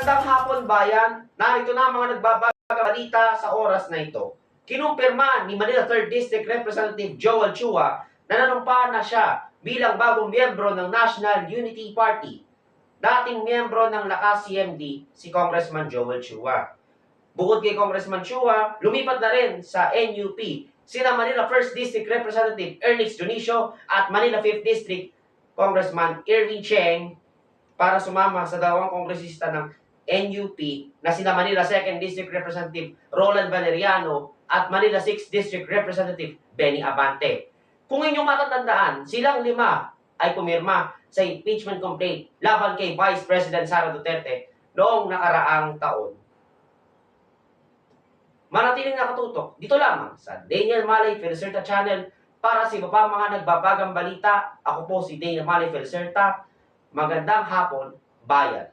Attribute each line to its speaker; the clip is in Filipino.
Speaker 1: Magandang hapon, bayan. Narito na ang mga nagbabagang balita sa oras na ito. Kinumpirma ni Manila 3rd District Representative Joel Chua na nanumpa na siya bilang bagong miyembro ng National Unity Party. Dating miyembro ng Lakas CMD si Congressman Joel Chua. Bukod kay Congressman Chua, lumipat na rin sa NUP sina Manila 1st District Representative Ernix Dionisio at Manila 5th District Congressman Irvin Cheng para sumama sa dalawang kongresista ng NUP na sina Manila 2nd District Representative Roland Valeriano at Manila 6th District Representative Benny Abante. Kung inyong matatandaan, silang lima ay pumirma sa impeachment complaint laban kay Vice President Sara Duterte noong nakaraang taon. Manatiling nakatutok dito lamang sa Daniel Malay Felicerta Channel para sa iba pa mga nagbabagang balita. Ako po si Daniel Malay Felicerta. Magandang hapon, bayan.